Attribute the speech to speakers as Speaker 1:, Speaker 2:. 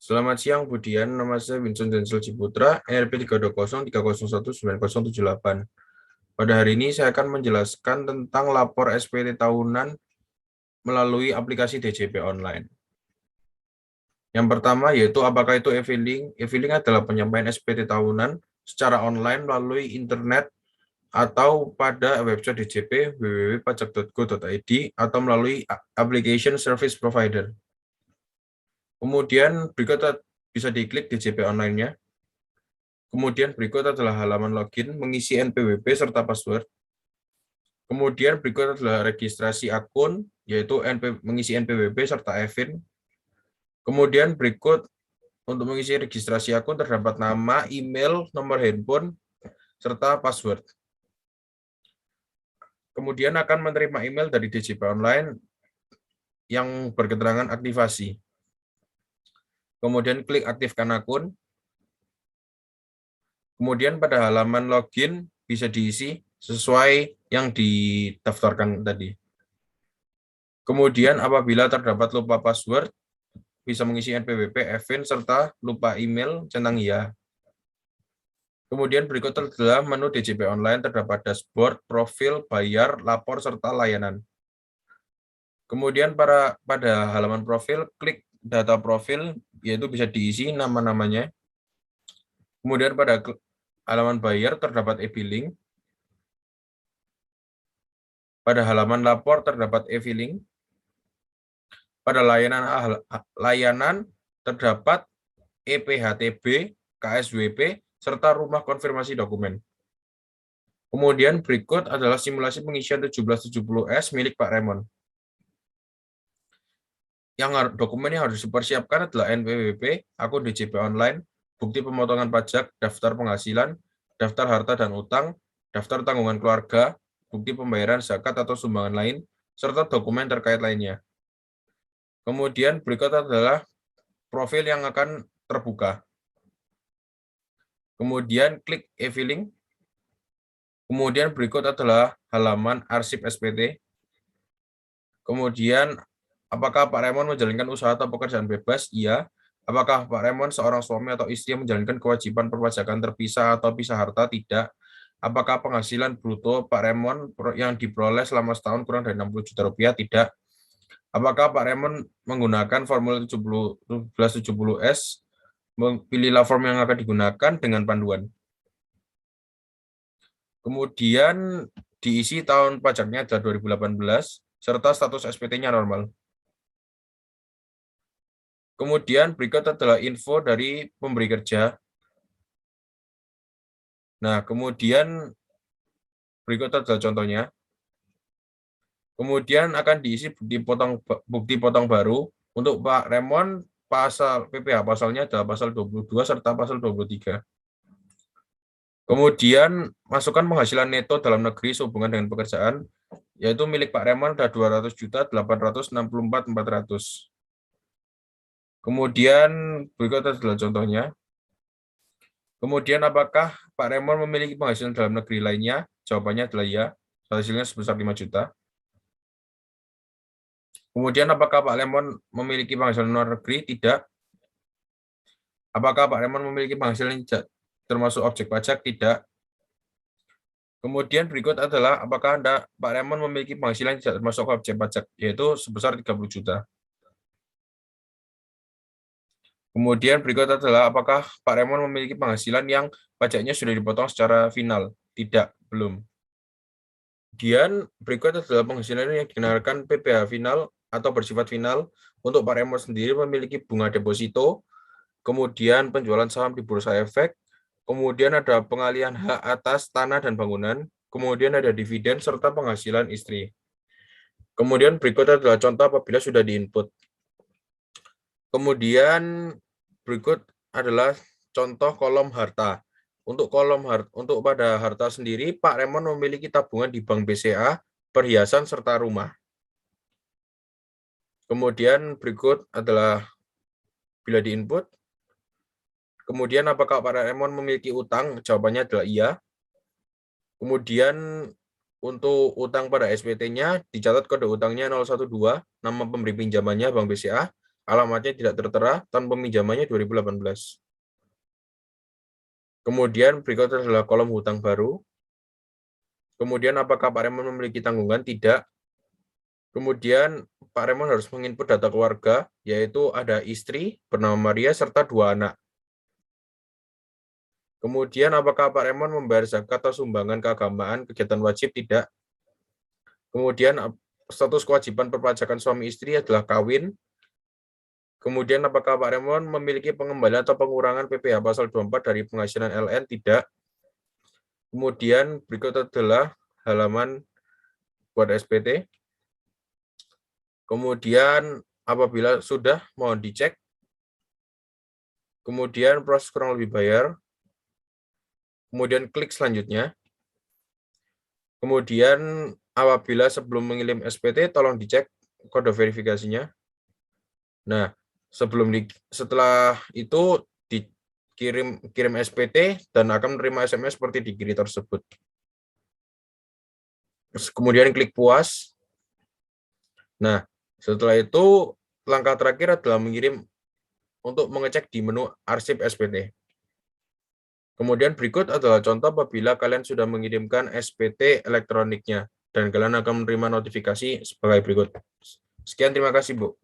Speaker 1: Selamat siang Budian, nama saya Vincent Denzel Ciputra, NRP 32030199078. Pada hari ini saya akan menjelaskan tentang lapor SPT tahunan melalui aplikasi DJP online. Yang pertama yaitu apakah itu e-filing? E-filing adalah penyampaian SPT tahunan secara online melalui internet atau pada website DJP www.pajak.go.id atau melalui application service provider. Kemudian berikut bisa diklik DJP online-nya. Kemudian berikut adalah halaman login, mengisi NPWP serta password. Kemudian berikut adalah registrasi akun, yaitu mengisi NPWP serta EVIN. Kemudian berikut untuk mengisi registrasi akun terdapat nama, email, nomor handphone, serta password. Kemudian akan menerima email dari DJP Online yang berketerangan aktivasi. Kemudian klik aktifkan akun. Kemudian pada halaman login bisa diisi sesuai yang didaftarkan tadi. Kemudian apabila terdapat lupa password, bisa mengisi NPWP, EVIN, serta lupa email, centang iya. Kemudian berikut adalah menu DJP Online, terdapat dashboard, profil, bayar, lapor, serta layanan. Kemudian pada halaman profil, klik data profil, yaitu bisa diisi nama-namanya. Kemudian pada halaman bayar terdapat e-billing. Pada halaman lapor terdapat e-filing. Pada layanan terdapat EPHTB, KSWP, serta rumah konfirmasi dokumen. Kemudian berikut adalah simulasi pengisian 1770S milik Pak Raymond. Dokumen yang harus dipersiapkan adalah NPWP, akun DJP online, bukti pemotongan pajak, daftar penghasilan, daftar harta dan utang, daftar tanggungan keluarga, bukti pembayaran zakat atau sumbangan lain, serta dokumen terkait lainnya. Kemudian berikut adalah profil yang akan terbuka. Kemudian klik e-filing. Kemudian berikut adalah halaman arsip SPT. Kemudian apakah Pak Raymond menjalankan usaha atau pekerjaan bebas? Iya. Apakah Pak Raymond seorang suami atau istri yang menjalankan kewajiban perpajakan terpisah atau pisah harta? Tidak. Apakah penghasilan bruto Pak Raymond yang diperoleh selama setahun kurang dari 60 juta rupiah? Tidak. Apakah Pak Raymond menggunakan formulir 1770S? Pilihlah form yang akan digunakan dengan panduan. Kemudian diisi tahun pajaknya adalah 2018, serta status SPT-nya normal. Kemudian berikut adalah info dari pemberi kerja. Nah, kemudian berikut adalah contohnya. Kemudian akan diisi bukti potong baru untuk Pak Raymond. Pasal PPh pasalnya adalah pasal 22 serta pasal 23. Kemudian masukkan penghasilan neto dalam negeri sehubungan dengan pekerjaan, yaitu milik Pak Raymond ada 200.864.400. Kemudian berikut adalah contohnya. Kemudian apakah Pak Raymond memiliki penghasilan dalam negeri lainnya? Jawabannya adalah ya, hasilnya sebesar 5 juta. Kemudian apakah Pak Raymond memiliki penghasilan luar negeri? Tidak. Apakah Pak Raymond memiliki penghasilan termasuk objek pajak? Tidak. Kemudian berikut adalah apakah Pak Raymond memiliki penghasilan tidak termasuk objek pajak, yaitu sebesar 30 juta. Kemudian berikut adalah apakah Pak Raymond memiliki penghasilan yang pajaknya sudah dipotong secara final? Tidak, belum. Kemudian berikut adalah penghasilan yang dikenakan PPh final atau bersifat final. Untuk Pak Raymond sendiri memiliki bunga deposito, kemudian penjualan saham di Bursa Efek, kemudian ada pengalihan hak atas tanah dan bangunan, kemudian ada dividen, serta penghasilan istri. Kemudian berikut adalah contoh apabila sudah diinput. Kemudian berikut adalah contoh kolom harta. Untuk pada harta sendiri, Pak Raymond memiliki tabungan di Bank BCA, perhiasan, serta rumah. Kemudian berikut adalah bila diinput. Kemudian apakah Pak Raymond memiliki utang? Jawabannya adalah iya. Kemudian untuk utang pada SPT-nya dicatat kode utangnya 012, nama pemberi pinjamannya Bank BCA, alamatnya tidak tertera, tahun peminjamannya 2018. Kemudian berikut adalah kolom hutang baru. Kemudian apakah Pak Raymond memiliki tanggungan? Tidak. Kemudian Pak Raymond harus menginput data keluarga, yaitu ada istri bernama Maria serta 2 anak. Kemudian apakah Pak Raymond membayar zakat atau sumbangan keagamaan, kegiatan wajib? Tidak. Kemudian status kewajiban perpajakan suami istri adalah kawin. Kemudian apakah Pak Raymond memiliki pengembalian atau pengurangan PPh pasal 24 dari penghasilan LN? Tidak. Kemudian berikut adalah halaman buat SPT. Kemudian apabila sudah, mohon dicek. Kemudian proses kurang lebih bayar. Kemudian klik selanjutnya. Kemudian apabila sebelum mengirim SPT, tolong dicek kode verifikasinya. Nah, setelah itu kirim SPT dan akan menerima SMS seperti di kiri tersebut. Kemudian klik puas. Nah, setelah itu langkah terakhir adalah mengirim untuk mengecek di menu arsip SPT. Kemudian berikut adalah contoh apabila kalian sudah mengirimkan SPT elektroniknya dan kalian akan menerima notifikasi sebagai berikut. Sekian, terima kasih, Bu.